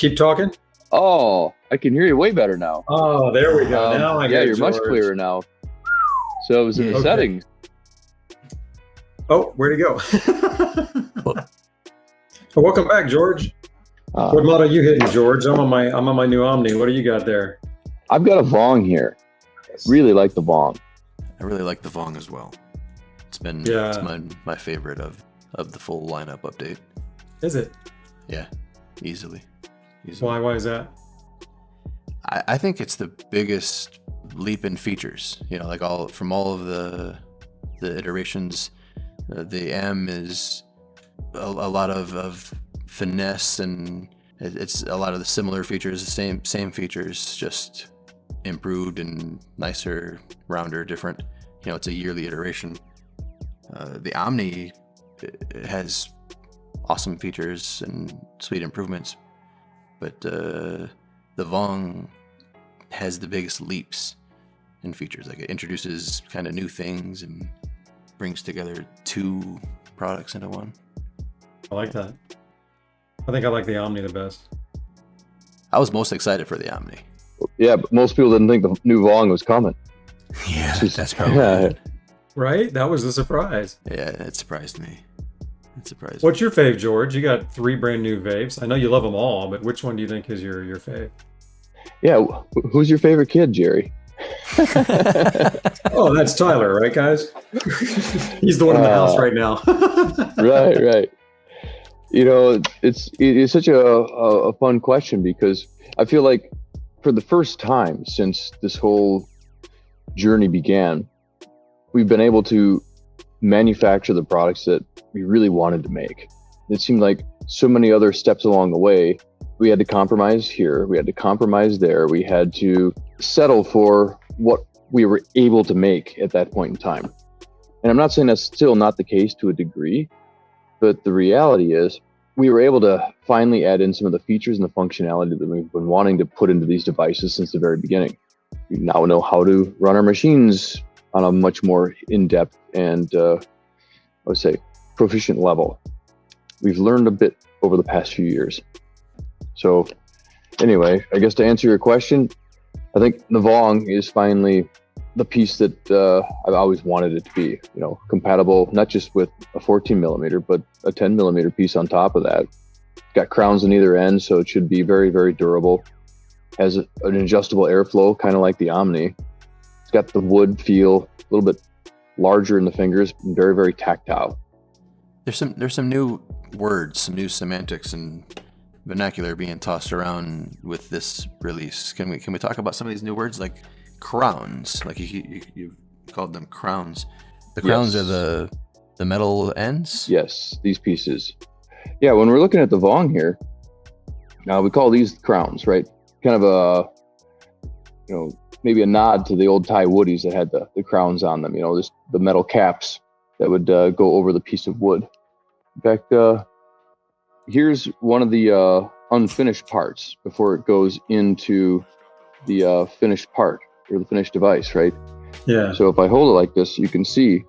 keep talking. Oh, I can hear you way better now. Oh, there we go. Now I yeah, get you're George. much clearer now. So it was in the settings. Oh, where'd he go? Well, welcome back, George. What model you hitting, George? I'm on my new Omni. What do you got there? I've got a Vong here. Really like the Vong. I really like the Vong as well. It's my favorite of the full lineup update. Is it? Yeah, easily. Why is that? I think it's the biggest leap in features. You know, like all of the iterations. The M is a lot of finesse, and it's a lot of the similar features, the same features, just improved and nicer, rounder, different. You know, it's a yearly iteration. The Omni has awesome features and sweet improvements, but the Vong has the biggest leaps in features. Like, it introduces kind of new things and brings together two products into one. I like that. I think I like the Omni the best. I was most excited for the Omni. Yeah, but most people didn't think the new Vong was coming. Yeah, that's probably it. Right? That was a surprise. Yeah, it surprised me. What's your fave, George? You got 3 brand new vapes. I know you love them all, but which one do you think is your fave? Yeah, who's your favorite kid, Jerry? Oh, that's Tyler, right, guys? He's the one in the house right now. Right. You know, it's such a fun question, because I feel like for the first time since this whole journey began, we've been able to manufacture the products that we really wanted to make. It seemed like so many other steps along the way, we had to compromise here, we had to compromise there, we had to settle for what we were able to make at that point in time. And I'm not saying that's still not the case to a degree, but the reality is we were able to finally add in some of the features and the functionality that we've been wanting to put into these devices since the very beginning. We now know how to run our machines on a much more in-depth and, I would say, proficient level. We've learned a bit over the past few years. So anyway, I guess to answer your question, I think the Vong is finally the piece that I've always wanted it to be, you know, compatible not just with a 14 millimeter, but a 10 millimeter piece on top of that. It's got crowns on either end, so it should be very, very durable. Has an adjustable airflow, kind of like the Omni. It's got the wood feel, a little bit larger in the fingers, and very, very tactile. There's some new words, some new semantics and vernacular being tossed around with this release. Can we talk about some of these new words, like crowns? Like you called them crowns. The crowns are the metal ends? Yes, these pieces. Yeah, when we're looking at the Vong here, we call these crowns, right? Kind of a, you know, maybe a nod to the old Thai woodies that had the crowns on them, you know, just the metal caps that would go over the piece of wood. In fact, here's one of the unfinished parts before it goes into the finished part or the finished device, right? Yeah. So if I hold it like this, you can see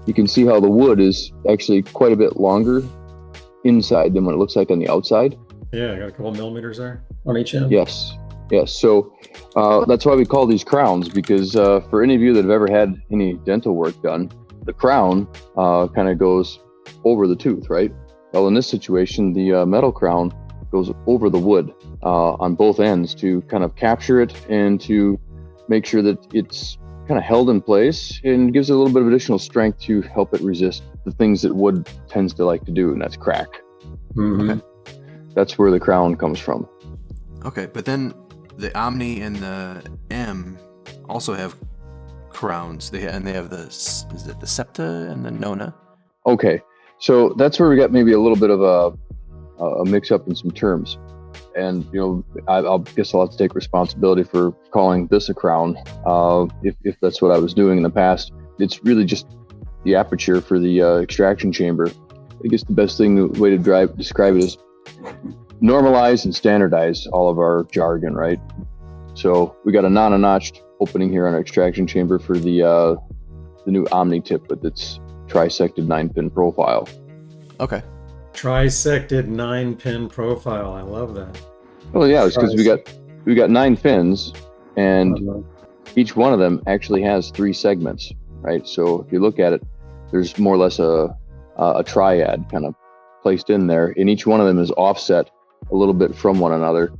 how the wood is actually quite a bit longer inside than what it looks like on the outside. Yeah, I got a couple millimeters there on each end. Yes. So that's why we call these crowns, because for any of you that have ever had any dental work done, the crown kind of goes over the tooth, right? Well, in this situation, the metal crown goes over the wood on both ends to kind of capture it and to make sure that it's kind of held in place and gives it a little bit of additional strength to help it resist the things that wood tends to like to do, and that's crack. Mm-hmm. Okay. That's where the crown comes from. Okay, but then the Omni and the M also have crowns. They have the septa and the nona. Okay, so that's where we got maybe a little bit of a mix up in some terms. And, you know, I guess I'll have to take responsibility for calling this a crown, if that's what I was doing in the past. It's really just the aperture for the extraction chamber. I guess the best way to describe it is normalize and standardize all of our jargon, right? So we got a notched opening here on our extraction chamber for the new Omni tip with its trisected 9-pin profile. Okay. Trisected 9-pin profile. I love that. Well, yeah, it's because we got 9 fins, and each one of them actually has 3 segments, right? So if you look at it, there's more or less a triad kind of placed in there, and each one of them is offset a little bit from one another.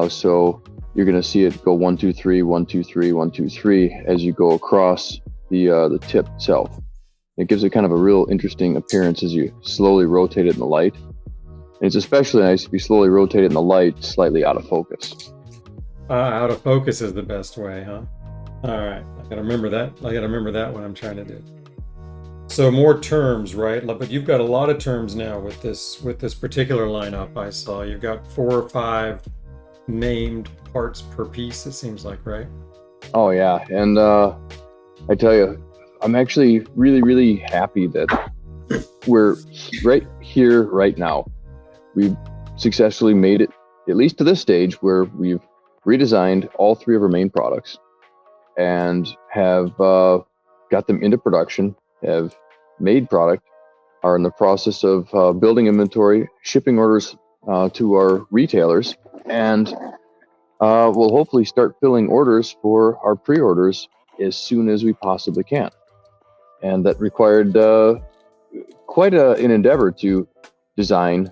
So you're going to see it go 1, 2, 3, 1, 2, 3, 1, 2, 3 as you go across the tip itself. It gives it kind of a real interesting appearance as you slowly rotate it in the light. And it's especially nice if you slowly rotate it in the light slightly out of focus. Out of focus is the best way, huh? All right, I gotta remember that. I gotta remember that when I'm trying to do. So more terms, right? But you've got a lot of terms now with this particular lineup. I saw you've got 4 or 5 named parts per piece. It seems like, right? Oh yeah, and I tell you, I'm actually really, really happy that we're right here, right now. We've successfully made it, at least to this stage, where we've redesigned all 3 of our main products and have got them into production, have made product, are in the process of building inventory, shipping orders to our retailers, and we'll hopefully start filling orders for our pre-orders as soon as we possibly can. And that required quite an endeavor to design,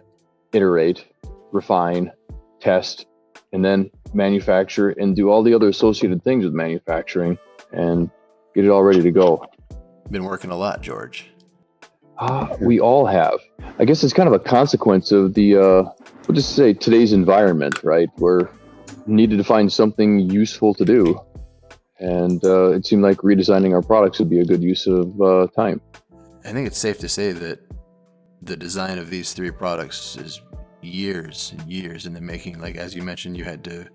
iterate, refine, test, and then manufacture and do all the other associated things with manufacturing and get it all ready to go. Been working a lot, George. We all have. I guess it's kind of a consequence of the, we'll just say today's environment, right? We're needed to find something useful to do. And it seemed like redesigning our products would be a good use of time. I think it's safe to say that the design of these 3 products is years and years in the making. Like, as you mentioned, you had to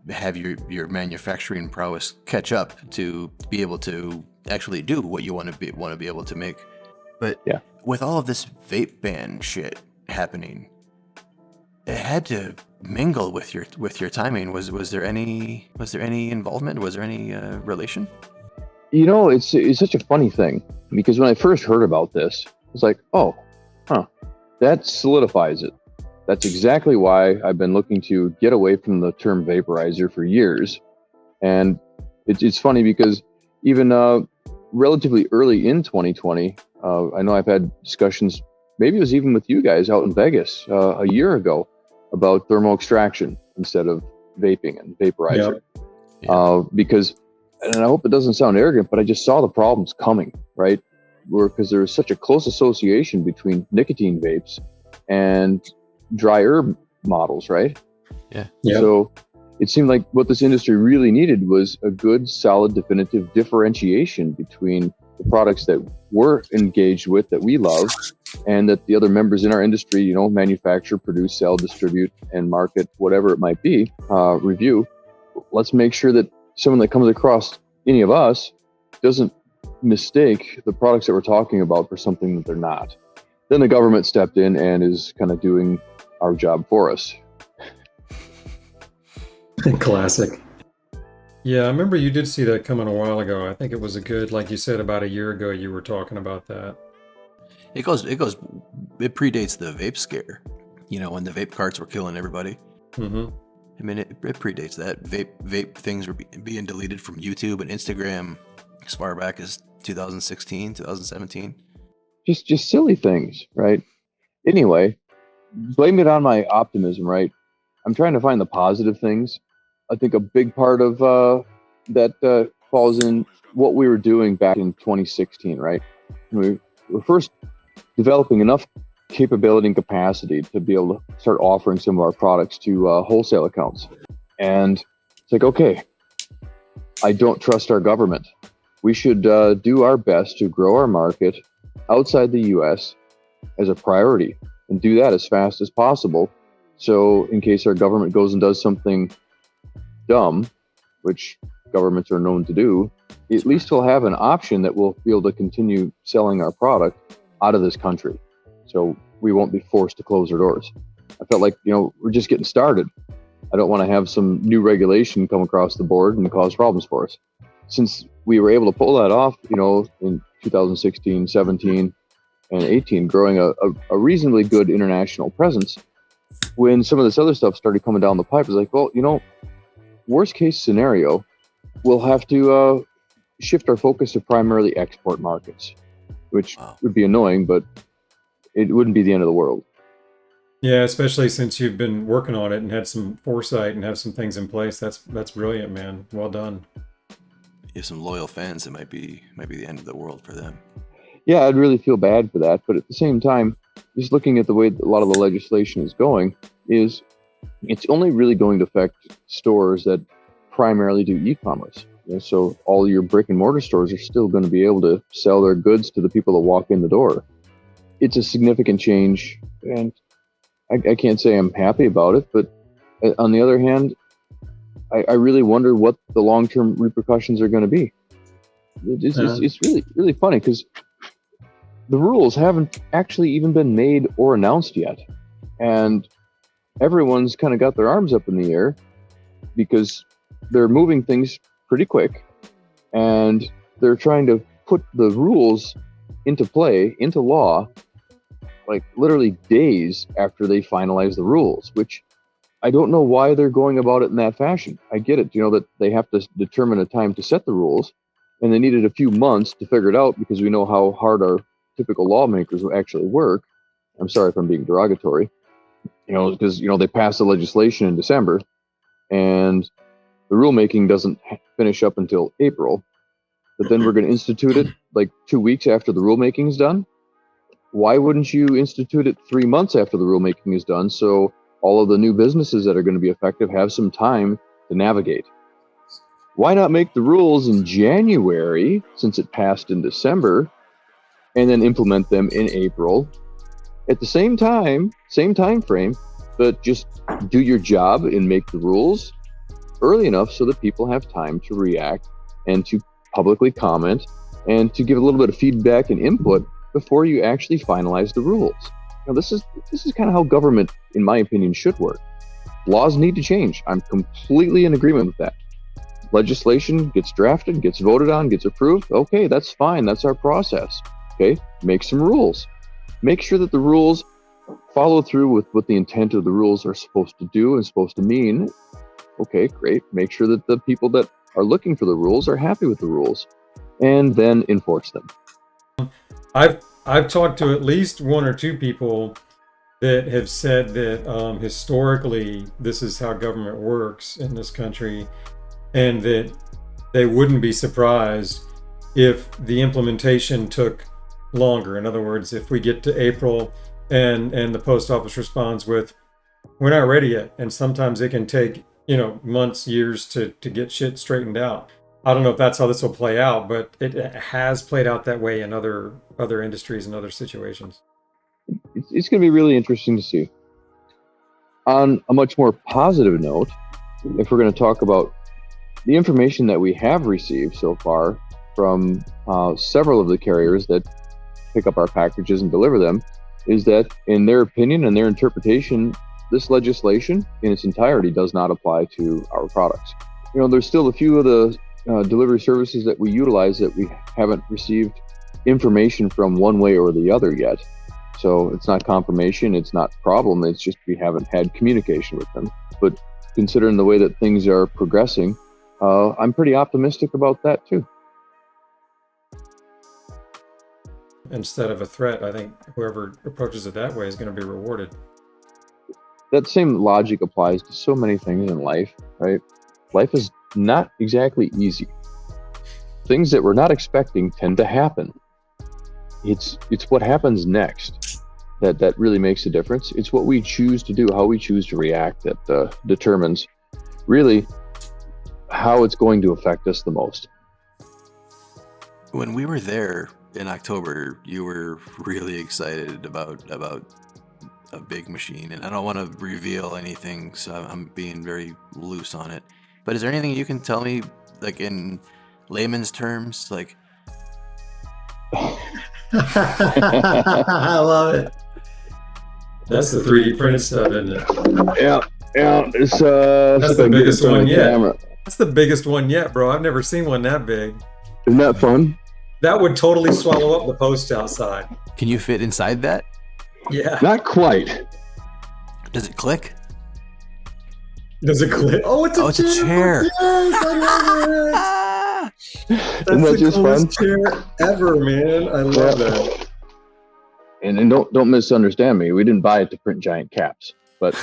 have your manufacturing prowess catch up to be able to actually do what you want to be able to make. But yeah, with all of this vape ban shit happening, it had to mingle with your timing. Was there any involvement? Was there any relation? You know, it's such a funny thing, because when I first heard about this, it's like, oh, that solidifies it. That's exactly why I've been looking to get away from the term vaporizer for years. And it's funny because even relatively early in 2020, I know I've had discussions, maybe it was even with you guys out in Vegas a year ago, about thermal extraction instead of vaping and vaporizer. Yep. Because, and I hope it doesn't sound arrogant, but I just saw the problems coming, right? Because there was such a close association between nicotine vapes and dry herb models, right? Yeah. So it seemed like what this industry really needed was a good, solid, definitive differentiation between the products that we're engaged with, that we love, and that the other members in our industry, you know, manufacture, produce, sell, distribute, and market, whatever it might be, review. Let's make sure that someone that comes across any of us doesn't mistake the products that we're talking about for something that they're not. Then the government stepped in and is kind of doing our job for us. Classic. Yeah, I remember you did see that coming a while ago. I think it was a good, like you said, about a year ago you were talking about that. It predates the vape scare, you know, when the vape carts were killing everybody. Mm-hmm. I mean, it predates that. Vape things were being deleted from YouTube and Instagram as far back as 2016, 2017. Just silly things, right? Anyway, blame it on my optimism, right? I'm trying to find the positive things. I think a big part of that falls in what we were doing back in 2016, right? We were first developing enough capability and capacity to be able to start offering some of our products to wholesale accounts. And it's like, okay, I don't trust our government. We should do our best to grow our market outside the US as a priority, and do that as fast as possible. So in case our government goes and does something dumb, which governments are known to do, at least we'll have an option that we'll be able to continue selling our product out of this country. So we won't be forced to close our doors. I felt like, you know, we're just getting started. I don't want to have some new regulation come across the board and cause problems for us. Since we were able to pull that off, you know, in 2016, 17, and 18, growing a reasonably good international presence, when some of this other stuff started coming down the pipe, it's like, well, worst case scenario, we'll have to shift our focus to primarily export markets, which would be annoying, but it wouldn't be the end of the world. Yeah, especially since you've been working on it and had some foresight and have some things in place. That's brilliant, man. Well done. You have some loyal fans. It might be the end of the world for them. Yeah, I'd really feel bad for that, but at the same time, just looking at the way a lot of the legislation is going, it's only really going to affect stores that primarily do e-commerce. So all your brick and mortar stores are still going to be able to sell their goods to the people that walk in the door. It's a significant change, and I can't say I'm happy about it, but on the other hand, I really wonder what the long-term repercussions are going to be. It's really, really funny because the rules haven't actually even been made or announced yet. And everyone's kind of got their arms up in the air because they're moving things pretty quick, and they're trying to put the rules into play, into law, like literally days after they finalize the rules, which I don't know why they're going about it in that fashion. I get it, that they have to determine a time to set the rules, and they needed a few months to figure it out because we know how hard our typical lawmakers will actually work. I'm sorry if I'm being derogatory, because, they passed the legislation in December, and the rulemaking doesn't finish up until April, but then we're going to institute it like 2 weeks after the rulemaking is done. Why wouldn't you institute it 3 months after the rulemaking is done so all of the new businesses that are going to be effective have some time to navigate? Why not make the rules in January, since it passed in December, and then implement them in April at the same time frame, but just do your job and make the rules early enough so that people have time to react and to publicly comment and to give a little bit of feedback and input before you actually finalize the rules. This is kind of how government, in my opinion, should work. Laws need to change. I'm completely in agreement with that. Legislation gets drafted, gets voted on, gets approved. Okay, that's fine. That's our process. Okay, make some rules. Make sure that the rules follow through with what the intent of the rules are supposed to do and supposed to mean. Okay, great. Make sure that the people that are looking for the rules are happy with the rules, and then enforce them. I've talked to at least one or two people that have said that historically this is how government works in this country, and that they wouldn't be surprised if the implementation took longer. In other words, if we get to April and the post office responds with, "We're not ready yet," and sometimes it can take months, years to get shit straightened out. I don't know if that's how this will play out, but it has played out that way in other industries and other situations. It's going to be really interesting to see. On a much more positive note, if we're going to talk about the information that we have received so far from several of the carriers that pick up our packages and deliver them, is that in their opinion and their interpretation, this legislation in its entirety does not apply to our products. There's still a few of the delivery services that we utilize that we haven't received information from one way or the other yet. So it's not confirmation, it's not problem, it's just we haven't had communication with them. But considering the way that things are progressing, I'm pretty optimistic about that too. Instead of a threat, I think whoever approaches it that way is going to be rewarded. That same logic applies to so many things in life, right? Life is not exactly easy. Things that we're not expecting tend to happen. It's what happens next that really makes a difference. It's what we choose to do, how we choose to react that determines really how it's going to affect us the most. When we were there in October, you were really excited about a big machine, and I don't want to reveal anything, so I'm being very loose on it. But is there anything you can tell me, like in layman's terms, like? I love it. That's the 3D printed stuff, isn't it? Yeah. It's that's the biggest one yet. Camera. That's the biggest one yet, bro. I've never seen one that big. Isn't that fun? That would totally swallow up the post outside. Can you fit inside that? Yeah. Not quite. Does it click? Does it click? Oh, it's a chair. Yes, I love it. Isn't that That's the just fun? coolest chair ever, man. I love that. And don't misunderstand me. We didn't buy it to print giant caps, but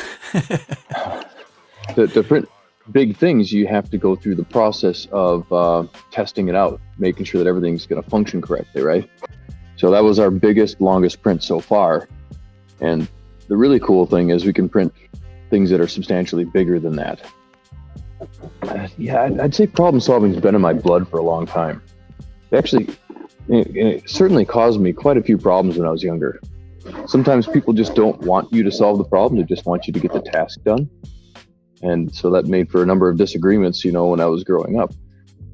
to print big things, you have to go through the process of testing it out, making sure that everything's going to function correctly, right? So that was our biggest, longest print so far. And the really cool thing is we can print things that are substantially bigger than that. Yeah, I'd say problem solving has been in my blood for a long time. It certainly caused me quite a few problems when I was younger. Sometimes people just don't want you to solve the problem. They just want you to get the task done. And so that made for a number of disagreements, when I was growing up.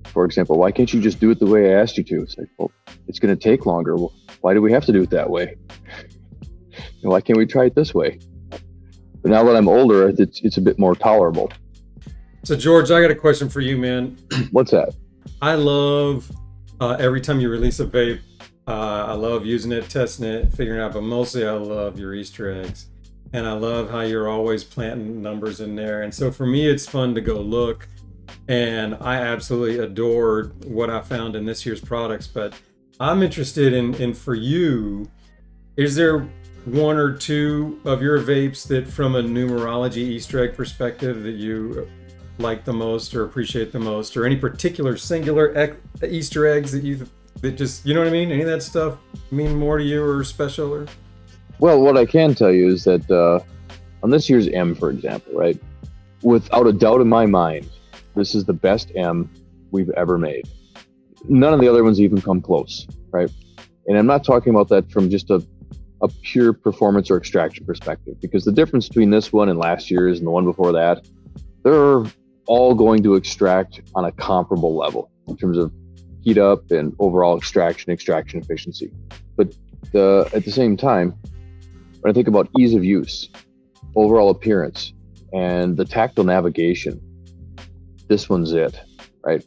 For example, why can't you just do it the way I asked you to? It's like, well, it's going to take longer. Well, why do we have to do it that way? Why can't we try it this way? But now that I'm older, it's a bit more tolerable. So, George, I got a question for you, man. What's that? I love every time you release a vape. I love using it, testing it, figuring it out, but mostly I love your Easter eggs. And I love how you're always planting numbers in there. And so for me, it's fun to go look. And I absolutely adored what I found in this year's products. But I'm interested in for you, is there one or two of your vapes that from a numerology Easter egg perspective that you like the most or appreciate the most, or any particular singular Easter eggs that just, you know what I mean? Any of that stuff mean more to you or special? Or? Well, what I can tell you is that on this year's M, for example, right? Without a doubt in my mind, this is the best M we've ever made. None of the other ones even come close, right? And I'm not talking about that from just a pure performance or extraction perspective, because the difference between this one and last year's and the one before that, they're all going to extract on a comparable level in terms of heat up and overall extraction efficiency. But at the same time, when I think about ease of use, overall appearance, and the tactile navigation, this one's it, right?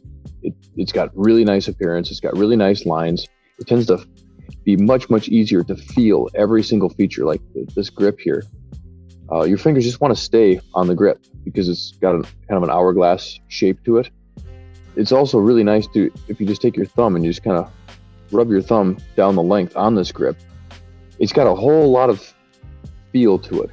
It's got really nice appearance. It's got really nice lines. It tends to be much, much easier to feel every single feature, like this grip here. Your fingers just want to stay on the grip because it's got kind of an hourglass shape to it. It's also really nice to, if you just take your thumb and you just kind of rub your thumb down the length on this grip, it's got a whole lot of feel to it.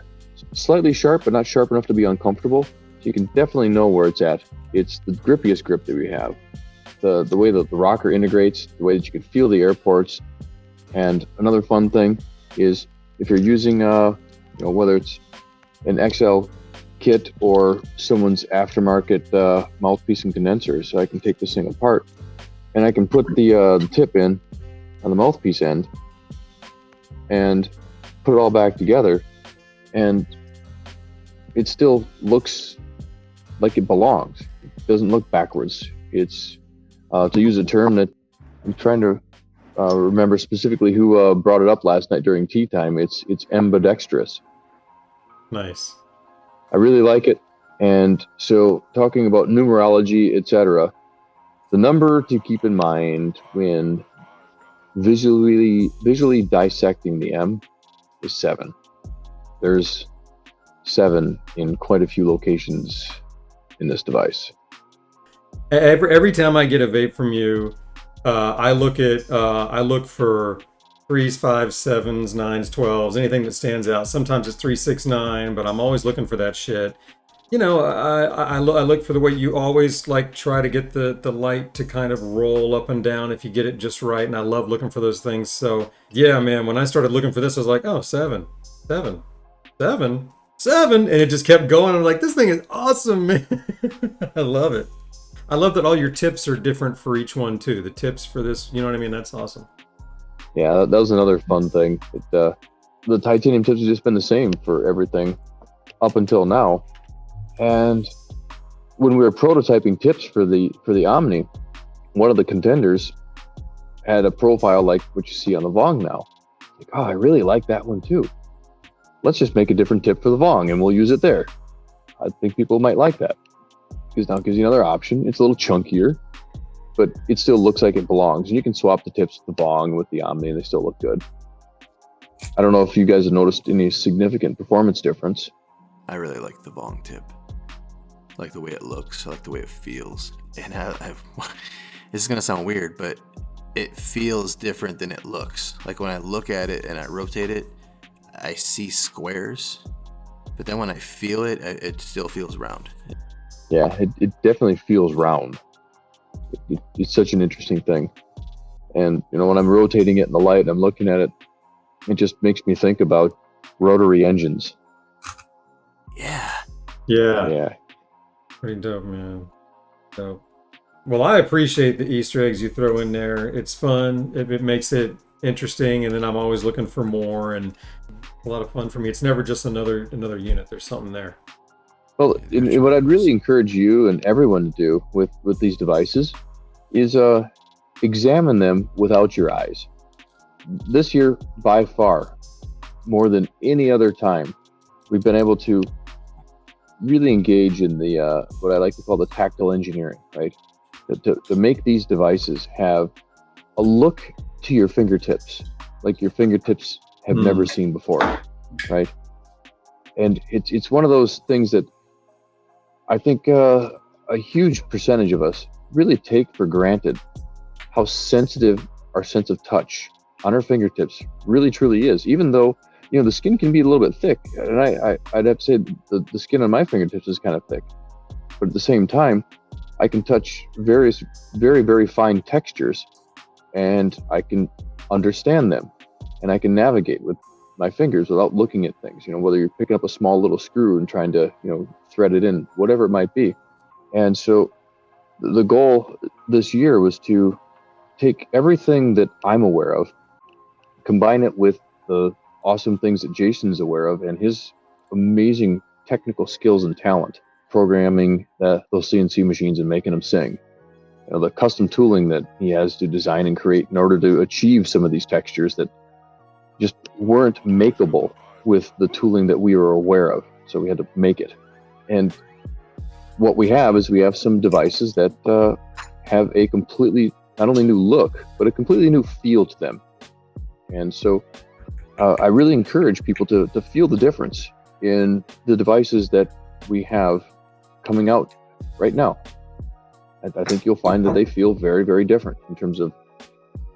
It's slightly sharp, but not sharp enough to be uncomfortable. So you can definitely know where it's at. It's the grippiest grip that we have. The way that the rocker integrates, the way that you can feel the air ports. And another fun thing is if you're using, whether it's an XL kit or someone's aftermarket mouthpiece and condenser, so I can take this thing apart and I can put the tip in on the mouthpiece end and put it all back together, and it still looks like it belongs. It doesn't look backwards. It's to use a term that I'm trying to remember specifically who brought it up last night during tea time. It's ambidextrous. Nice. I really like it. And so talking about numerology, etc., the number to keep in mind when visually dissecting the M is 7. There's 7 in quite a few locations in this device. Every time I get a vape from you, I look for 3s, 5s, 7s, 9s, 12s, anything that stands out. Sometimes it's 3, 6, 9, but I'm always looking for that shit. I look for the way you always try to get the light to kind of roll up and down if you get it just right, and I love looking for those things. So yeah, man, when I started looking for this, I was like, oh, 7, 7, 7, 7, and it just kept going. I'm like, this thing is awesome, man. I love it. I love that all your tips are different for each one too. The tips for this, you know what I mean? That's awesome. Yeah, that was another fun thing. The titanium tips have just been the same for everything up until now. And when we were prototyping tips for the Omni, one of the contenders had a profile like what you see on the Vong now. Like, oh, I really like that one too. Let's just make a different tip for the Vong and we'll use it there. I think people might like that. Because now it gives you another option. It's a little chunkier, but it still looks like it belongs. And you can swap the tips with the Vong with the Omni and they still look good. I don't know if you guys have noticed any significant performance difference. I really like the Vong tip. I like the way it looks. I like the way it feels. And this is gonna sound weird, but it feels different than it looks. Like when I look at it and I rotate it, I see squares, but then when I feel it, it still feels round. Yeah, it definitely feels round. It's such an interesting thing. And, you know, when I'm rotating it in the light and I'm looking at it, it just makes me think about rotary engines. Yeah. Yeah. Pretty dope, man. Dope. Well, I appreciate the Easter eggs you throw in there. It's fun. It makes it interesting, and then I'm always looking for more, and a lot of fun for me. It's never just another unit. There's something there. Well, and what I'd really encourage you and everyone to do with these devices is examine them without your eyes. This year, by far, more than any other time, we've been able to really engage in the what I like to call the tactile engineering, right? To make these devices have a look to your fingertips, like your fingertips have never seen before, right? And it's one of those things that I think a huge percentage of us really take for granted how sensitive our sense of touch on our fingertips really truly is, even though, you know, the skin can be a little bit thick, and I'd have to say the skin on my fingertips is kind of thick, but at the same time, I can touch various very, very fine textures, and I can understand them, and I can navigate with my fingers without looking at things, you know, whether you're picking up a small little screw and trying to, you know, thread it in, whatever it might be. And so the goal this year was to take everything that I'm aware of, combine it with the awesome things that Jason's aware of and his amazing technical skills and talent, programming those CNC machines and making them sing. You know, the custom tooling that he has to design and create in order to achieve some of these textures that just weren't makeable with the tooling that we were aware of. So we had to make it. And what we have is we have some devices that have a completely, not only new look, but a completely new feel to them. And so I really encourage people to feel the difference in the devices that we have coming out right now. I think you'll find that they feel very, very different in terms of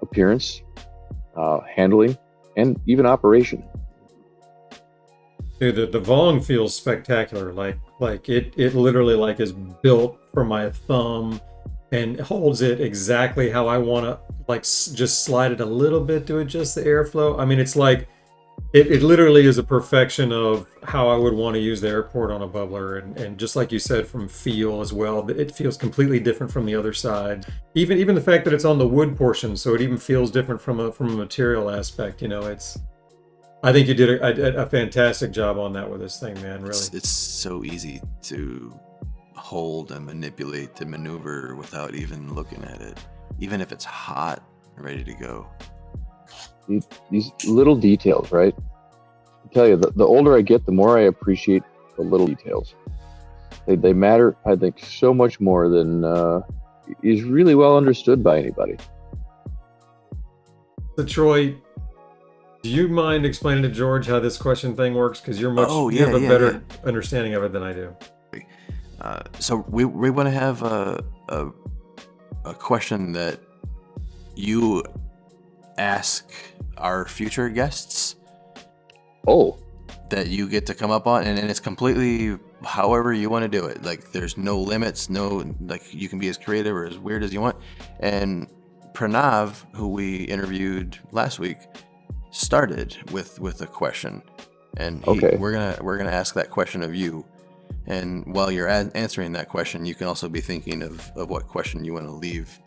appearance, handling, and even operation. Dude, the Vong feels spectacular. Like it literally like is built for my thumb and holds it exactly how I want to, like just slide it a little bit to adjust the airflow. I mean, it's like it literally is a perfection of how I would want to use the airport on a bubbler, and just like you said, from feel as well, it feels completely different from the other side. Even the fact that it's on the wood portion, so it even feels different from a material aspect. You know, I think you did a fantastic job on that with this thing, man. Really, it's so easy to hold and manipulate, to maneuver without even looking at it, even if it's hot, ready to go. These little details, right? I tell you, the older I get, the more I appreciate the little details. They matter, I think, so much more than is really well understood by anybody. So Troy, do you mind explaining to George how this question thing works? Because you have a better understanding of it than I do. So we want to have a question that you ask our future guests. Oh. That you get to come up on, and it's completely however you want to do it. Like there's no limits, like you can be as creative or as weird as you want. And Pranav, who we interviewed last week, started with a question, and we're gonna ask that question of you. And while you're answering that question, you can also be thinking of what question you want to leave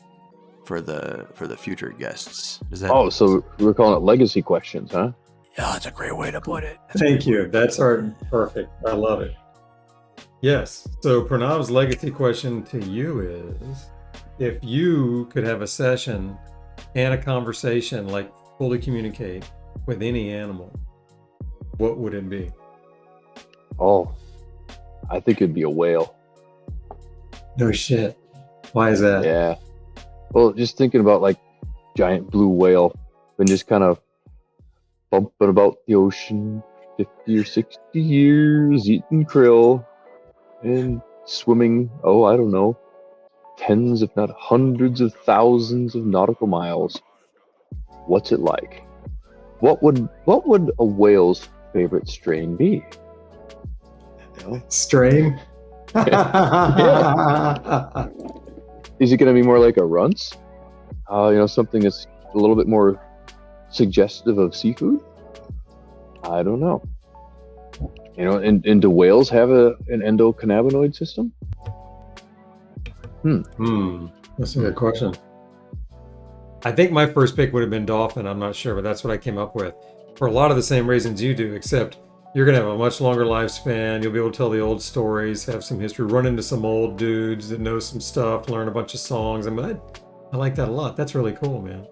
for the future guests. So we're calling it legacy questions, huh? Yeah, that's a great way to put it. Thank you. That's perfect. I love it. Yes. So Pranav's legacy question to you is, if you could have a session and a conversation, like fully communicate with any animal, what would it be? Oh, I think it'd be a whale. No shit. Why is that? Yeah. Well, just thinking about like giant blue whale and just kind of bumping about the ocean, 50 or 60 years eating krill and swimming, I don't know, tens if not hundreds of thousands of nautical miles. What's it like? What would a whale's favorite strain be? Strain? Is it going to be more like a runce? Something that's a little bit more suggestive of seafood? I don't know. And do whales have an endocannabinoid system? That's a good question. I think my first pick would have been dolphin. I'm not sure, but that's what I came up with. For a lot of the same reasons you do, except you're going to have a much longer lifespan. You'll be able to tell the old stories, have some history, run into some old dudes that know some stuff, learn a bunch of songs. I like that a lot. That's really cool, man.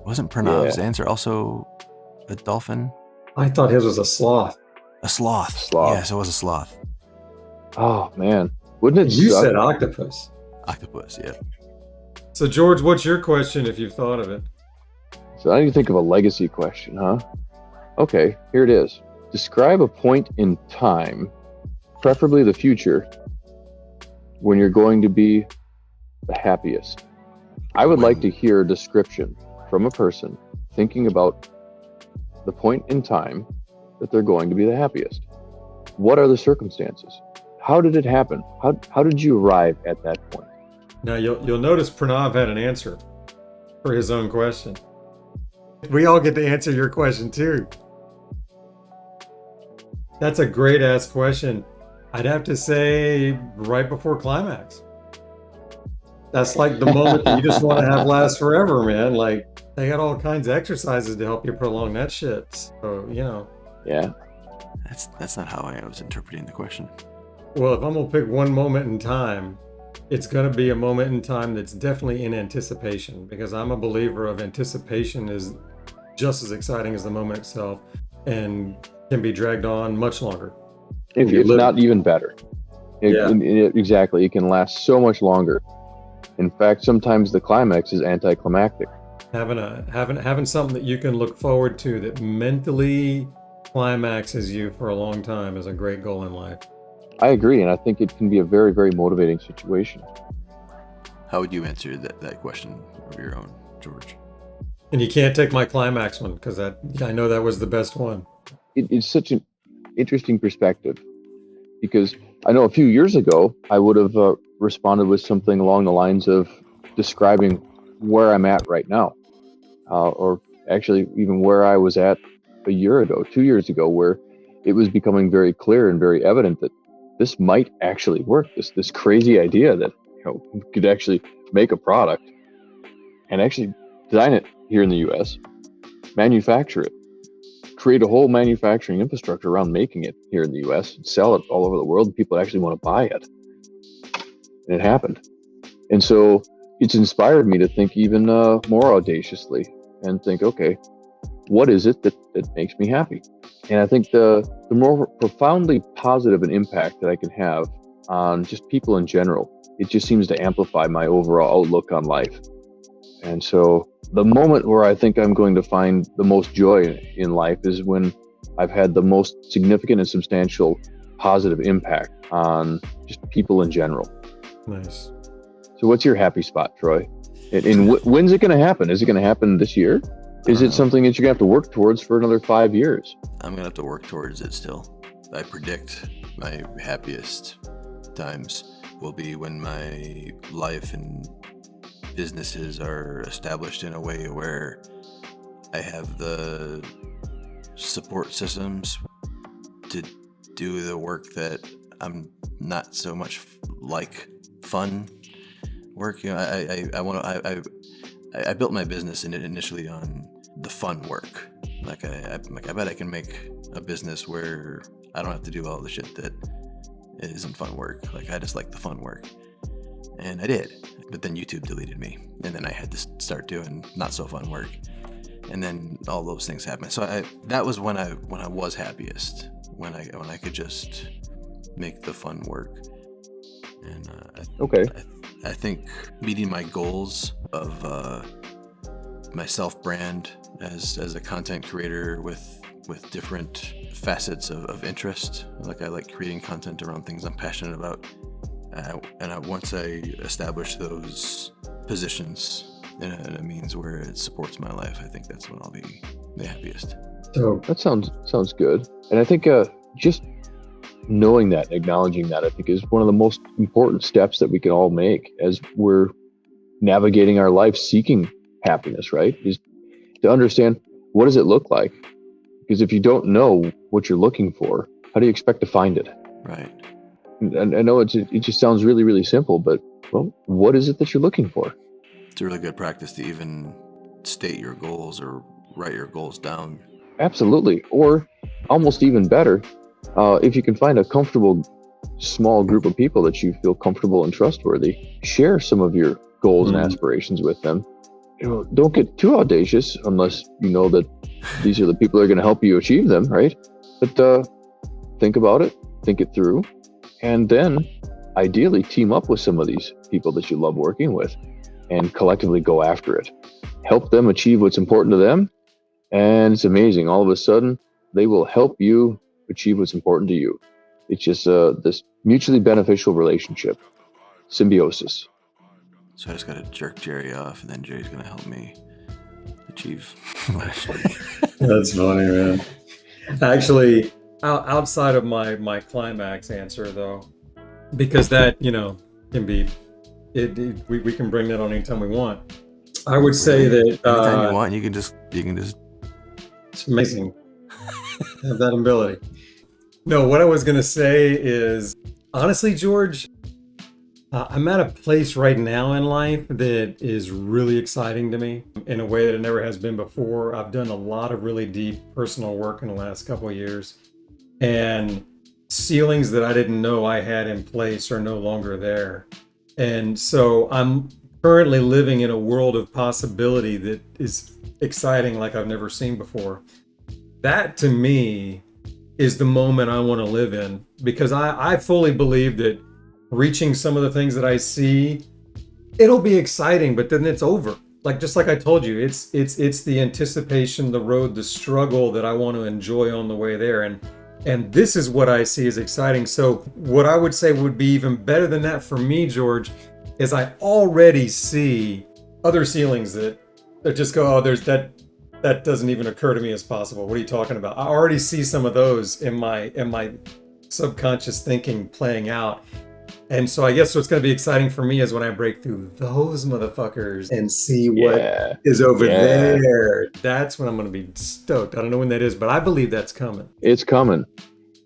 Wasn't Pranav's answer also a dolphin? I thought his was a sloth. A sloth. Sloth. Yes, it was a sloth. Oh, man. Wouldn't it You suck? said octopus. Octopus, yeah. So, George, what's your question if you've thought of it? So I need to think of a legacy question, huh? Okay, here it is. Describe a point in time, preferably the future, when you're going to be the happiest. I would like to hear a description from a person thinking about the point in time that they're going to be the happiest. What are the circumstances? How did it happen? How did you arrive at that point? Now, you'll notice Pranav had an answer for his own question. We all get to answer your question, too. That's a great-ass question. I'd have to say right before climax. That's like the moment that you just want to have last forever, man. Like, they got all kinds of exercises to help you prolong that shit. So, Yeah. That's not how I was interpreting the question. Well, if I'm going to pick one moment in time, it's going to be a moment in time that's definitely in anticipation, because I'm a believer of anticipation is just as exciting as the moment itself and can be dragged on much longer. If not even better. Exactly. It can last so much longer. In fact, sometimes the climax is anticlimactic. Having something that you can look forward to that mentally climaxes you for a long time is a great goal in life. I agree, and I think it can be a very, very motivating situation. How would you answer that question of your own, George? And you can't take my climax one, because I know that was the best one. It's such an interesting perspective, because I know a few years ago I would have responded with something along the lines of describing where I'm at right now, or actually even where I was at a year ago, 2 years ago, where it was becoming very clear and very evident that this might actually work. This crazy idea that we could actually make a product and actually design it here in the U.S., manufacture it, create a whole manufacturing infrastructure around making it here in the U.S., and sell it all over the world, and people actually want to buy it. And it happened. And so it's inspired me to think even more audaciously and think, okay, what is it that makes me happy? And I think the more profoundly positive an impact that I can have on just people in general, it just seems to amplify my overall outlook on life. And so the moment where I think I'm going to find the most joy in life is when I've had the most significant and substantial positive impact on just people in general. Nice. So what's your happy spot, Troy? And when's it going to happen? Is it going to happen this year? Is it something that you're going to have to work towards for another 5 years? I'm going to have to work towards it still. I predict my happiest times will be when my life and businesses are established in a way where I have the support systems to do the work that I'm not so much like fun work. I built my business initially on the fun work. Like I bet I can make a business where I don't have to do all the shit that isn't fun work. Like I just like the fun work, and I did. But then YouTube deleted me, and then I had to start doing not so fun work, and then all those things happened. So that was when I was happiest, when I could just make the fun work. And I think meeting my goals of my self brand as a content creator with with different facets of interest. Like I like creating content around things I'm passionate about. Once I establish those positions in a means where it supports my life, I think that's when I'll be the happiest. So That sounds good. And I think just knowing that, acknowledging that, I think is one of the most important steps that we can all make as we're navigating our life seeking happiness, right? Is to understand, what does it look like? Because if you don't know what you're looking for, how do you expect to find it? Right. And I know it just sounds really, really simple, but well, what is it that you're looking for? It's a really good practice to even state your goals or write your goals down. Absolutely. Or almost even better, if you can find a comfortable, small group of people that you feel comfortable and trustworthy, share some of your goals and aspirations with them. Don't get too audacious unless you know that these are the people that are going to help you achieve them, right? But think about it, think it through, and then ideally team up with some of these people that you love working with and collectively go after it. Help them achieve what's important to them, and it's amazing. All of a sudden, they will help you achieve what's important to you. It's just this mutually beneficial relationship, symbiosis. So I just got to jerk Jerry off, and then Jerry's going to help me achieve what I should. that's funny, man. Actually, outside of my climax answer, though, because that can be, we can bring that on anytime we want. I would say that Anytime you want, you can just. It's amazing. Have that ability. No, what I was going to say is, honestly, George, I'm at a place right now in life that is really exciting to me in a way that it never has been before. I've done a lot of really deep personal work in the last couple of years, and ceilings that I didn't know I had in place are no longer there. And so I'm currently living in a world of possibility that is exciting like I've never seen before. That to me is the moment I want to live in, because I fully believe that reaching some of the things that I see, it'll be exciting, but then it's over. Like, just like I told you, it's the anticipation, the road, the struggle that I want to enjoy on the way there. And this is what I see as exciting. So what I would say would be even better than that for me, George, is I already see other ceilings that just go, oh, there's that doesn't even occur to me as possible. What are you talking about? I already see some of those in my subconscious thinking playing out. And so I guess what's going to be exciting for me is when I break through those motherfuckers and see what is over there. That's when I'm going to be stoked. I don't know when that is, but I believe that's coming. It's coming.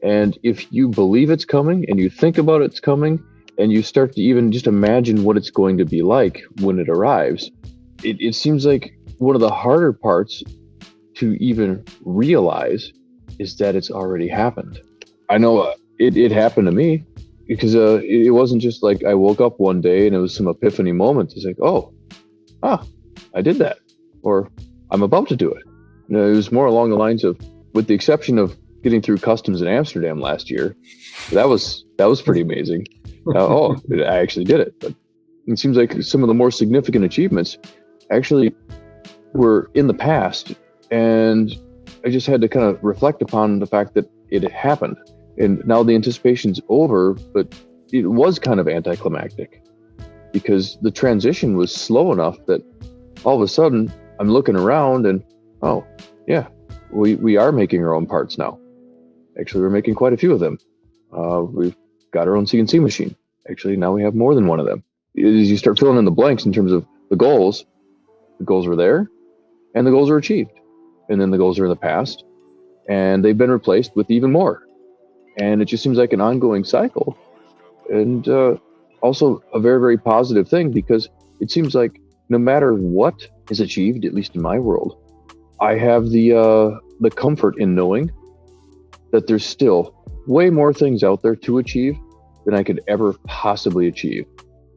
And if you believe it's coming and you think about it's coming and you start to even just imagine what it's going to be like when it arrives, it seems like one of the harder parts to even realize is that it's already happened. I know it happened to me. Because it wasn't just like I woke up one day and it was some epiphany moment. It's like, I did that, or I'm about to do it. It was more along the lines of, with the exception of getting through customs in Amsterdam last year, that was pretty amazing. I actually did it. But it seems like some of the more significant achievements actually were in the past, and I just had to kind of reflect upon the fact that it had happened. And now the anticipation's over, but it was kind of anticlimactic because the transition was slow enough that all of a sudden I'm looking around and, we are making our own parts now. Actually, we're making quite a few of them. We've got our own CNC machine. Actually, now we have more than one of them. As you start filling in the blanks in terms of the goals were there and the goals are achieved. And then the goals are in the past and they've been replaced with even more. And it just seems like an ongoing cycle, and also a very, very positive thing, because it seems like no matter what is achieved, at least in my world, I have the comfort in knowing that there's still way more things out there to achieve than I could ever possibly achieve,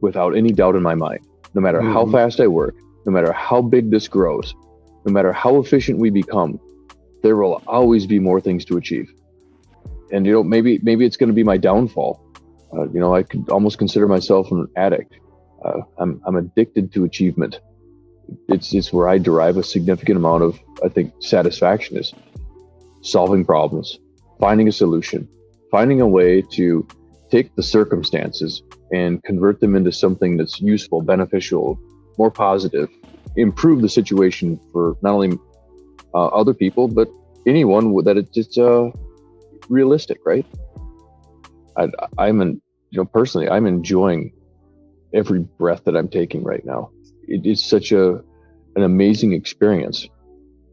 without any doubt in my mind. No matter how fast I work, no matter how big this grows, no matter how efficient we become, there will always be more things to achieve. And maybe it's going to be my downfall. I could almost consider myself an addict. I'm addicted to achievement. It's where I derive a significant amount of, I think, satisfaction is solving problems, finding a solution, finding a way to take the circumstances and convert them into something that's useful, beneficial, more positive, improve the situation for not only other people, but anyone that it's realistic, right? Personally, I'm enjoying every breath that I'm taking right now. It is such an amazing experience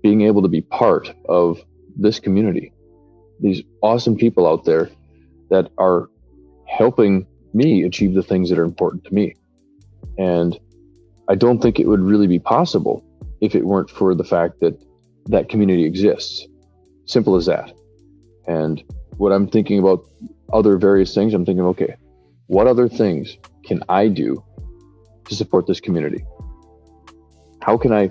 being able to be part of this community. These awesome people out there that are helping me achieve the things that are important to me. And I don't think it would really be possible if it weren't for the fact that that community exists. Simple as that. And when I'm thinking about other various things, I'm thinking, okay, what other things can I do to support this community? How can I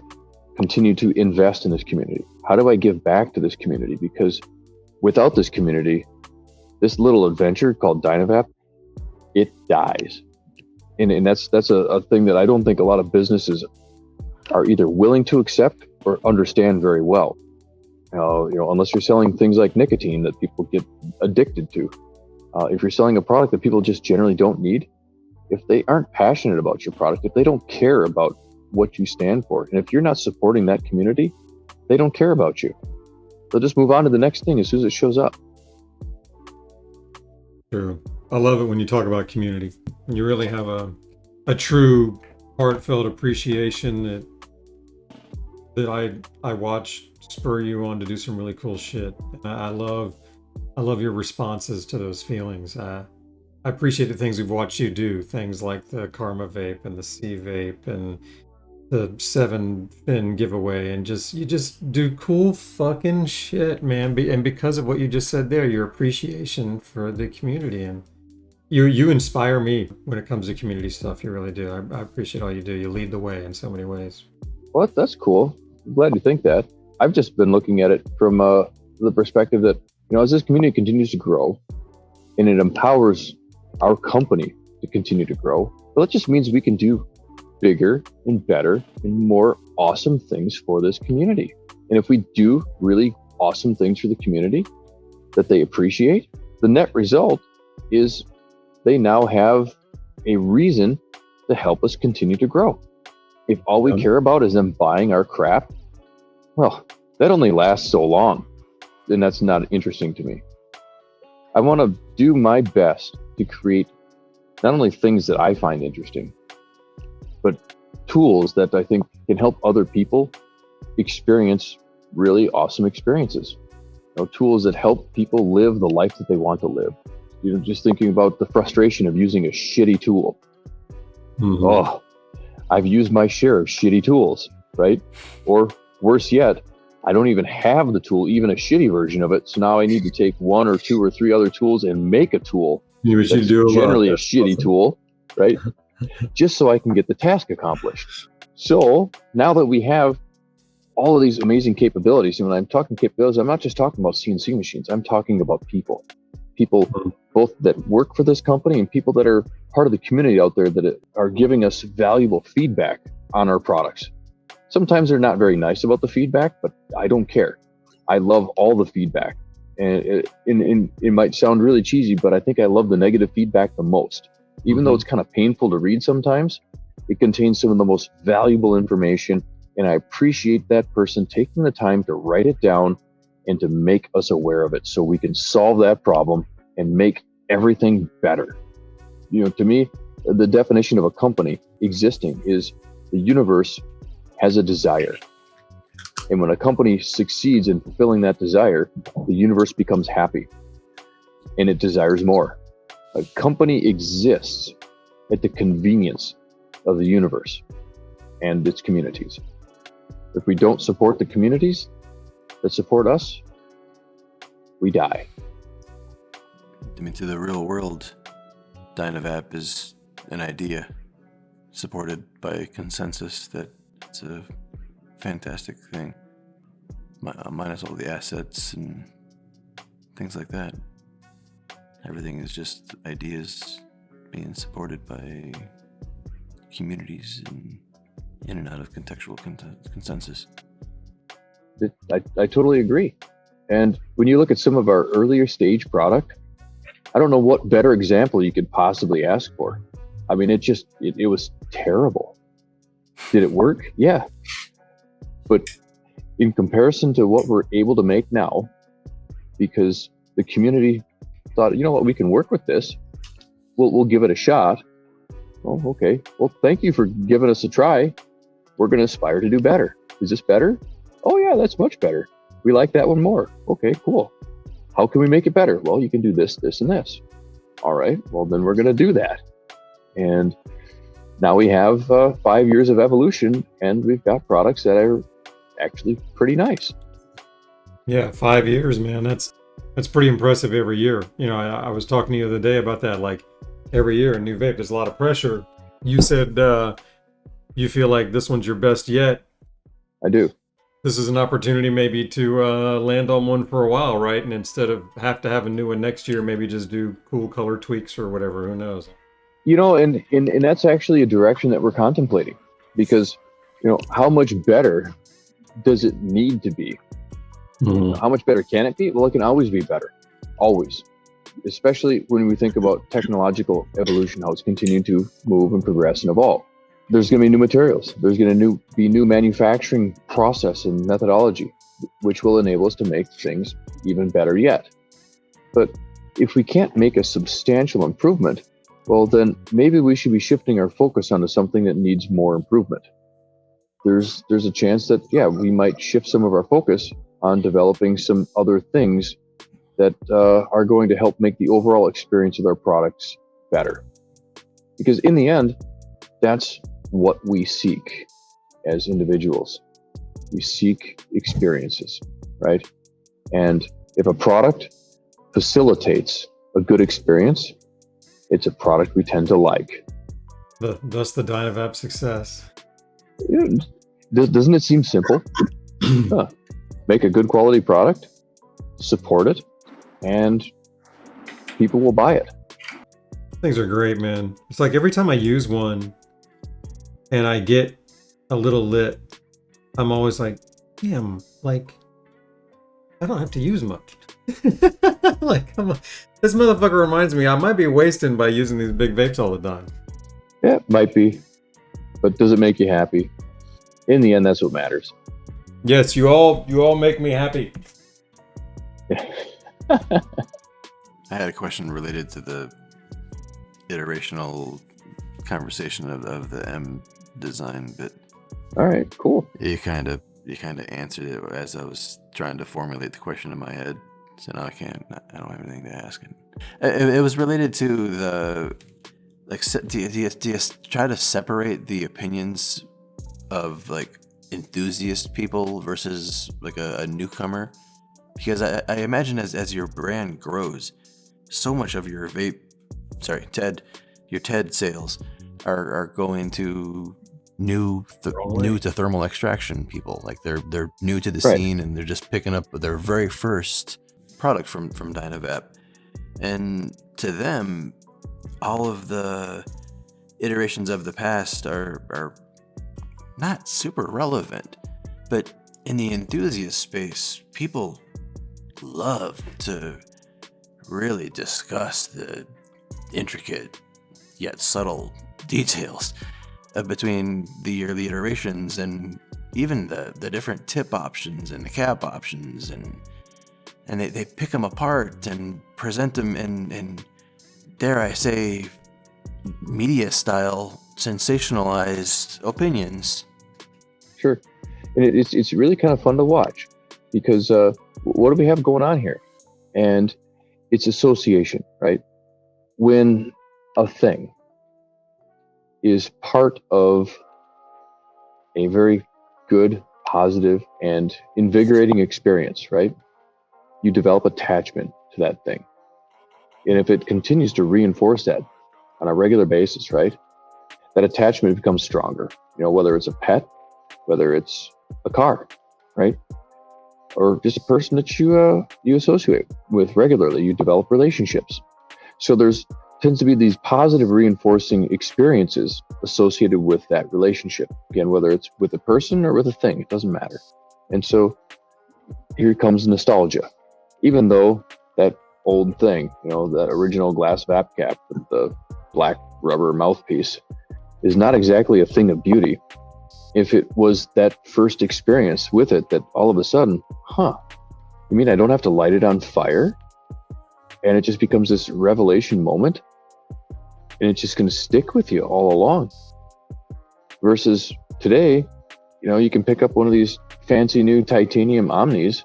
continue to invest in this community? How do I give back to this community? Because without this community, this little adventure called Dynavap, it dies. And that's a thing that I don't think a lot of businesses are either willing to accept or understand very well. Unless you're selling things like nicotine that people get addicted to. If you're selling a product that people just generally don't need, if they aren't passionate about your product, if they don't care about what you stand for, and if you're not supporting that community, they don't care about you. They'll just move on to the next thing as soon as it shows up. True. I love it when you talk about community. You really have a true heartfelt appreciation that I watch spur you on to do some really cool shit. And I love your responses to those feelings. I appreciate the things we've watched you do, things like the Karma Vape and the C Vape and the 7 fin giveaway, and you just do cool fucking shit, man. And because of what you just said there, your appreciation for the community, and you inspire me when it comes to community stuff. You really do. I appreciate all you do. You lead the way in so many ways. Well, that's cool. I'm glad you think that. I've just been looking at it from the perspective that, as this community continues to grow and it empowers our company to continue to grow, well, it just means we can do bigger and better and more awesome things for this community. And if we do really awesome things for the community that they appreciate, the net result is they now have a reason to help us continue to grow. If all we care about is them buying our crap, well, that only lasts so long. And that's not interesting to me. I want to do my best to create not only things that I find interesting, but tools that I think can help other people experience really awesome experiences. Tools that help people live the life that they want to live. Just thinking about the frustration of using a shitty tool. Mm-hmm. Oh, I've used my share of shitty tools, right? Or worse yet, I don't even have the tool, even a shitty version of it. So now I need to take 1 or 2 or 3 other tools and make a tool that's generally a shitty tool, right? Just so I can get the task accomplished. So now that we have all of these amazing capabilities, and when I'm talking capabilities, I'm not just talking about CNC machines. I'm talking about people both that work for this company and people that are part of the community out there that are giving us valuable feedback on our products. Sometimes they're not very nice about the feedback, but I don't care. I love all the feedback. And it might sound really cheesy, but I think I love the negative feedback the most. Even though it's kind of painful to read sometimes, it contains some of the most valuable information. And I appreciate that person taking the time to write it down and to make us aware of it so we can solve that problem and make everything better. To me, the definition of a company existing is the universe has a desire. And when a company succeeds in fulfilling that desire, the universe becomes happy and it desires more. A company exists at the convenience of the universe and its communities. If we don't support the communities that support us, we die. I mean, to the real world, Dynavap is an idea supported by consensus that it's a fantastic thing, minus all the assets and things like that. Everything is just ideas being supported by communities and in and out of contextual consensus. I totally agree. And when you look at some of our earlier stage product, I don't know what better example you could possibly ask for. I mean, it was terrible. Did it work? Yeah. But in comparison to what we're able to make now, because the community thought, you know what, we can work with this. We'll give it a shot. Oh, okay. Well, thank you for giving us a try. We're going to aspire to do better. Is this better? Oh yeah, that's much better. We like that one more. Okay, cool. How can we make it better? Well, you can do this, this, and this. All right. Well, then we're going to do that. And now we have 5 years of evolution, and we've got products that are actually pretty nice. Yeah, 5 years, man. That's pretty impressive every year. You know, I was talking to you the other day about that. Like every year, a new vape. There's a lot of pressure. You said you feel like this one's your best yet. I do. This is an opportunity maybe to land on one for a while, right? And instead of have to have a new one next year, maybe just do cool color tweaks or whatever. Who knows? You know, and that's actually a direction that we're contemplating, because, you know, how much better does it need to be? How much better can it be? Well, it can always be better. Always. Especially when we think about technological evolution, how it's continuing to move and progress and evolve. There's going to be new materials. There's going to be new manufacturing process and methodology, which will enable us to make things even better yet. But if we can't make a substantial improvement, well, then maybe we should be shifting our focus onto something that needs more improvement. There's a chance that, yeah, we might shift some of our focus on developing some other things that are going to help make the overall experience of our products better. Because in the end, that's what we seek as individuals. We seek experiences, right? And if a product facilitates a good experience, it's a product we tend to like. Thus the Dynavap success. Doesn't it seem simple? Make a good quality product, support it, and people will buy it. Things are great, man. It's like every time I use one and I get a little lit, I'm always like, damn, like, I don't have to use much. Like, this motherfucker reminds me I might be wasting by using these big vapes all the time. Yeah, it might be. But does it make you happy? In the end, that's what matters. Yes, you all make me happy. I had a question related to the iterational conversation of the M design bit. All right, cool. You kind of answered it as I was trying to formulate the question in my head. So now I don't have anything to ask. It was related to the, like, do you try to separate the opinions of like enthusiast people versus like a newcomer? Because I imagine as your brand grows, so much of your TED sales are going to new to thermal extraction people. Like they're new to the scene, and they're just picking up their very first product from Dynavap. And to them, all of the iterations of the past are not super relevant. But in the enthusiast space, people love to really discuss the intricate yet subtle details between the early iterations, and even the different tip options and the cap options, and they pick them apart and present them in dare I say, media style sensationalized opinions. Sure. And it's really kind of fun to watch, because what do we have going on here? And it's association, right? When a thing is part of a very good, positive, and invigorating experience, right? You develop attachment to that thing. And if it continues to reinforce that on a regular basis, right? That attachment becomes stronger. You know, whether it's a pet, whether it's a car, right? Or just a person that you associate with regularly, you develop relationships. So tends to be these positive reinforcing experiences associated with that relationship. Again, whether it's with a person or with a thing, it doesn't matter. And so here comes nostalgia, Even though that old thing, that original glass vap cap with the black rubber mouthpiece is not exactly a thing of beauty. If it was that first experience with it that all of a sudden, you mean I don't have to light it on fire? And it just becomes this revelation moment, and it's just going to stick with you all along. Versus today, you can pick up one of these fancy new titanium Omnis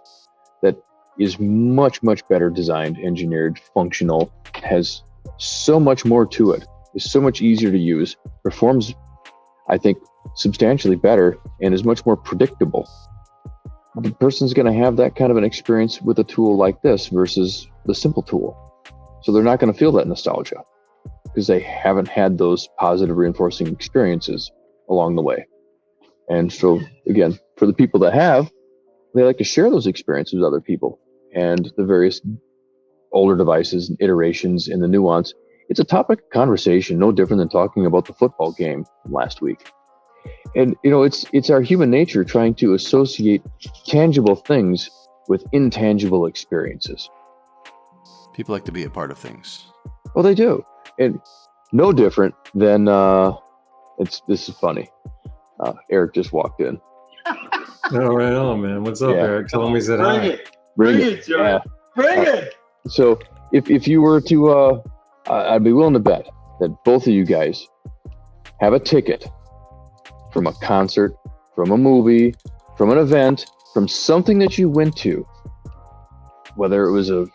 that is much, much better designed, engineered, functional, has so much more to it, is so much easier to use, performs, I think, substantially better, and is much more predictable. The person's going to have that kind of an experience with a tool like this versus the simple tool. So they're not going to feel that nostalgia because they haven't had those positive reinforcing experiences along the way. And so, again, for the people that have, they like to share those experiences with other people, and the various older devices and iterations and the nuance. It's a topic of conversation, no different than talking about the football game from last week. And, it's our human nature trying to associate tangible things with intangible experiences. People like to be a part of things. Well, they do. And no different than, this is funny. Eric just walked in. Oh, right on, man. What's up, Eric? Tell him he said hi. Bring it, Joe. Yeah. Bring it. So if you were to, I'd be willing to bet that both of you guys have a ticket from a concert, from a movie, from an event, from something that you went to, whether it was a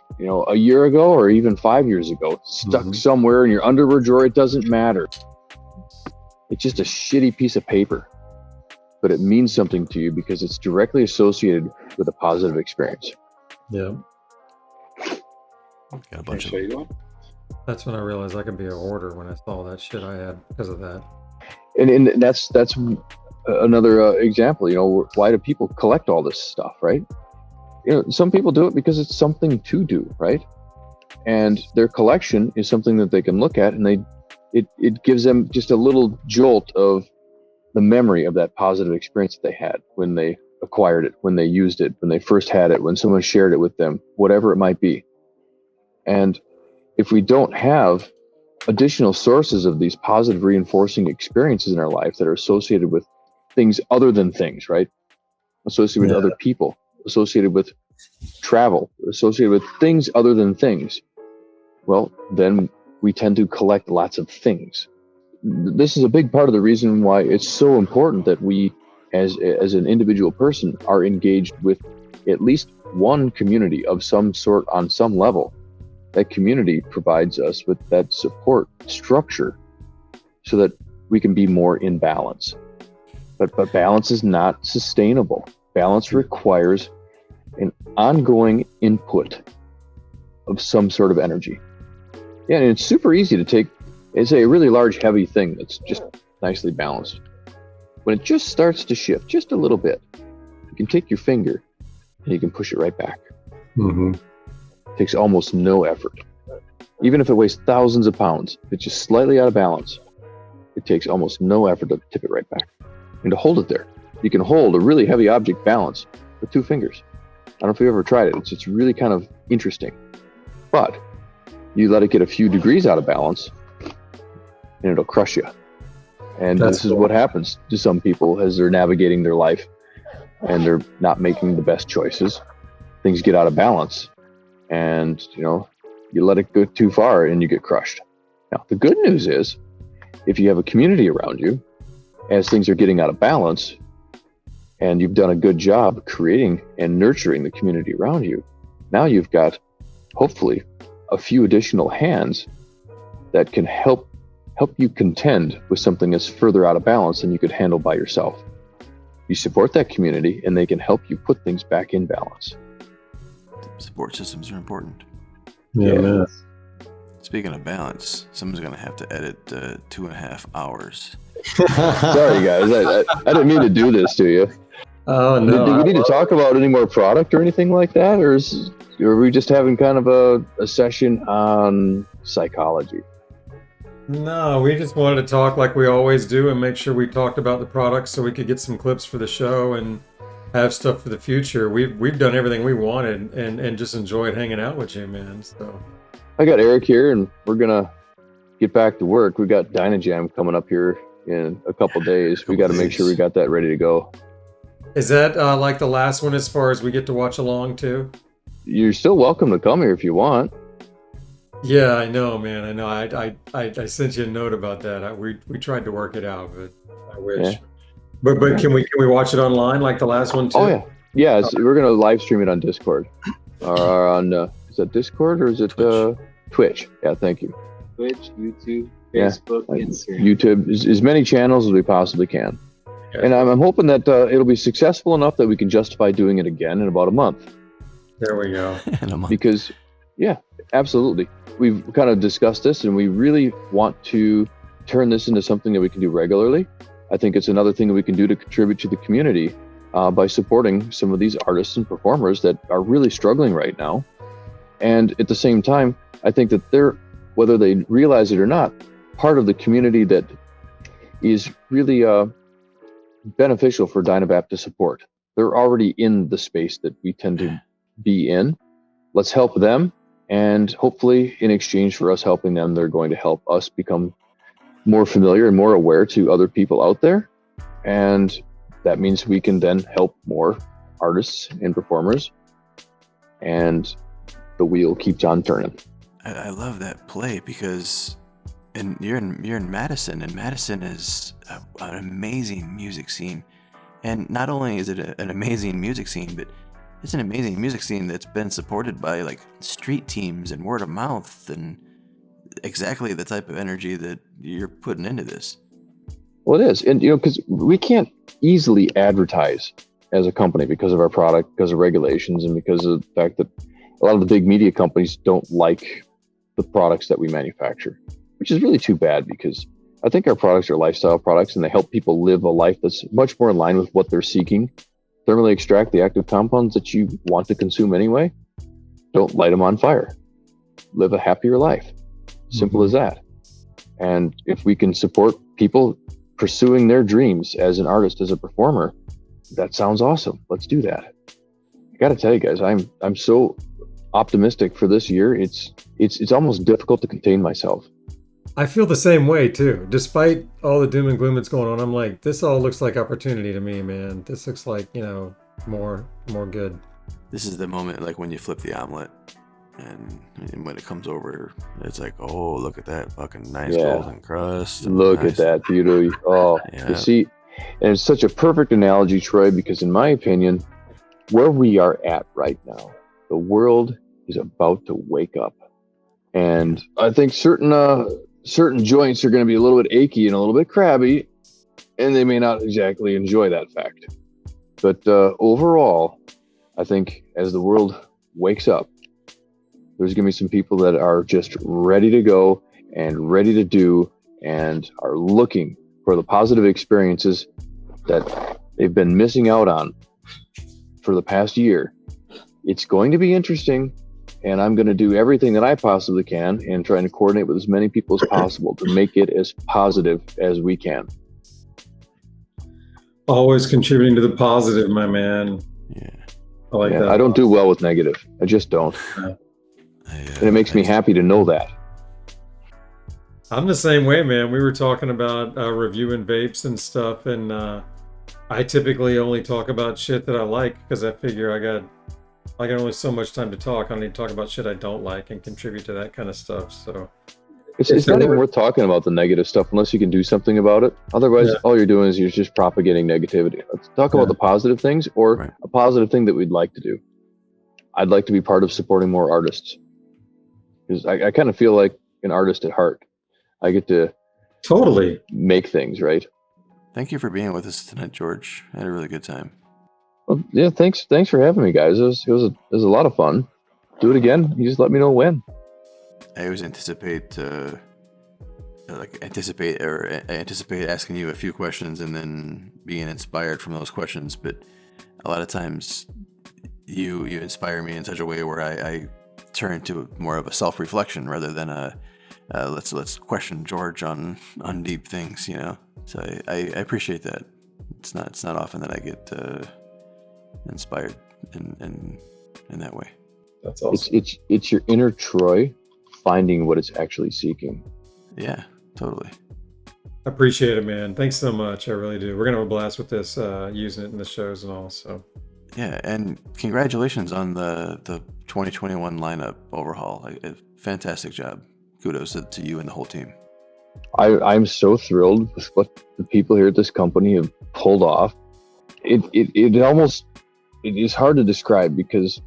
year ago or even 5 years ago, stuck somewhere in your underwear drawer. It doesn't matter. It's just a shitty piece of paper, but it means something to you because it's directly associated with a positive experience. Yeah. Got a bunch of That's when I realized I could be a hoarder when I saw that shit I had because of that. And that's another example. Why do people collect all this stuff, right? Some people do it because it's something to do, right? And their collection is something that they can look at, and it gives them just a little jolt of the memory of that positive experience that they had when they acquired it, when they used it, when they first had it, when someone shared it with them, whatever it might be. And if we don't have additional sources of these positive reinforcing experiences in our life that are associated with things other than things, right? Associated with other people, associated with travel, associated with things other than things, well, then we tend to collect lots of things. This is a big part of the reason why it's so important that we, as an individual person, are engaged with at least one community of some sort on some level. That community provides us with that support structure so that we can be more in balance. But balance is not sustainable. Balance requires an ongoing input of some sort of energy. Yeah, and it's super easy to take, it's a really large, heavy thing that's just nicely balanced. When it just starts to shift just a little bit, you can take your finger and you can push it right back. It takes almost no effort. Even if it weighs thousands of pounds, if it's just slightly out of balance, it takes almost no effort to tip it right back. And to hold it there, you can hold a really heavy object balanced with 2 fingers. I don't know if you've ever tried it. It's really kind of interesting. But you let it get a few degrees out of balance, and it'll crush you. And this is what happens to some people as they're navigating their life and they're not making the best choices. Things get out of balance, and you let it go too far and you get crushed. Now, the good news is, if you have a community around you, as things are getting out of balance, and you've done a good job creating and nurturing the community around you, now you've got, hopefully, a few additional hands that can help you contend with something that's further out of balance than you could handle by yourself. You support that community, and they can help you put things back in balance. Support systems are important. Yeah, man. Speaking of balance, someone's going to have to edit 2.5 hours. Sorry, guys. I didn't mean to do this to you. Oh, no. Do we need to talk about any more product or anything like that? Or are we just having kind of a session on psychology? No, we just wanted to talk like we always do and make sure we talked about the products so we could get some clips for the show and have stuff for the future. We've done everything we wanted and just enjoyed hanging out with you, man. So I got Eric here, and we're gonna get back to work. We got Dynajam coming up here in a couple days. We got to make sure we got that ready to go. is that like the last one as far as we get to watch along too? You're still welcome to come here if you want. Yeah, I know, man. I know. I sent you a note about that. We tried to work it out, but I wish. Yeah. But can we watch it online like the last one too? Oh yeah, we're gonna live stream it on Discord, or on is that Discord or is it Twitch? Yeah, thank you. Twitch, YouTube, Yeah. Facebook, Instagram. YouTube, as many channels as we possibly can. Yeah. And I'm hoping that it'll be successful enough that we can justify doing it again in about a month. There we go. In a month. Because, yeah, absolutely. We've kind of discussed this, and we really want to turn this into something that we can do regularly. I think it's another thing that we can do to contribute to the community by supporting some of these artists and performers that are really struggling right now. And at the same time, I think that they're, whether they realize it or not, part of the community that is really beneficial for Dynavap to support. They're already in the space that we tend to be in. Let's help them, and hopefully in exchange for us helping them, they're going to help us become more familiar and more aware to other people out there. And that means we can then help more artists and performers, and the wheel keeps on turning. I love that play because, and you're in Madison, and Madison is an amazing music scene. And not only is it an amazing music scene, but it's an amazing music scene that's been supported by like street teams and word of mouth, and exactly the type of energy that you're putting into this. Well, it is. And, because we can't easily advertise as a company because of our product, because of regulations, and because of the fact that a lot of the big media companies don't like the products that we manufacture, which is really too bad, because I think our products are lifestyle products, and they help people live a life that's much more in line with what they're seeking. Thermally extract the active compounds that you want to consume anyway. Don't light them on fire. Live a happier life. Simple as that. And if we can support people pursuing their dreams as an artist, as a performer, that sounds awesome. Let's do that. I got to tell you guys, I'm so optimistic for this year. It's almost difficult to contain myself. I feel the same way too. Despite all the doom and gloom that's going on, I'm like, this all looks like opportunity to me, man. This looks like, more good. This is the moment, like when you flip the omelet, and when it comes over, it's like, oh, look at that fucking nice golden crust. Look at that beauty. Oh, Yeah. You see, and it's such a perfect analogy, Troy, because in my opinion, where we are at right now, the world is about to wake up. And I think certain joints are going to be a little bit achy and a little bit crabby, and they may not exactly enjoy that fact. But overall, I think as the world wakes up, there's going to be some people that are just ready to go and ready to do, and are looking for the positive experiences that they've been missing out on for the past year. It's going to be interesting, and I'm going to do everything that I possibly can and trying to coordinate with as many people as possible to make it as positive as we can. Always contributing to the positive, my man. Yeah. I like that. I don't do well with negative. I just don't. And it makes me happy to know that. I'm the same way, man. We were talking about reviewing vapes and stuff, and I typically only talk about shit that I like, because I figure I got only so much time to talk. I need to talk about shit I don't like and contribute to that kind of stuff. So it's not even worth talking about the negative stuff unless you can do something about it. Otherwise, all you're doing is you're just propagating negativity. Let's talk about the positive things, or a positive thing that we'd like to do. I'd like to be part of supporting more artists, because I kind of feel like an artist at heart. I get to totally make things, right? Thank you for being with us tonight, George. I had a really good time. Well, yeah, thanks for having me, guys. It was a lot of fun. Do it again. You just let me know when. I always anticipate asking you a few questions and then being inspired from those questions. But a lot of times you inspire me in such a way where I turn to more of a self-reflection rather than let's question George on deep things, So I appreciate that. It's not often that I get inspired in that way. That's awesome. It's your inner Troy finding what it's actually seeking. Yeah, totally. I appreciate it, man. Thanks so much. I really do. We're gonna have a blast with this, using it in the shows and all. So Yeah, and congratulations on the 2021 lineup overhaul. Fantastic job. Kudos to you and the whole team. I'm so thrilled with what the people here at this company have pulled off. It almost, it is hard to describe, because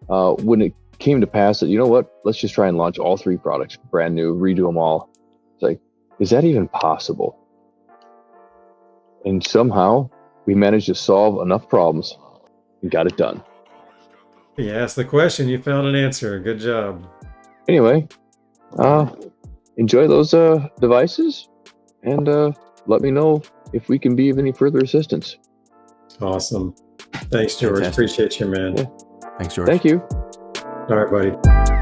when it came to pass that, you know what, let's just try and launch all 3 products brand new, redo them all. It's like, is that even possible? And somehow we managed to solve enough problems and got it done. you asked the question, you found an answer. Good job. Anyway, enjoy those devices, and let me know if we can be of any further assistance. Awesome. Thanks, George. Fantastic. Appreciate you, man. Yeah. Thanks, George. Thank you. All right, buddy.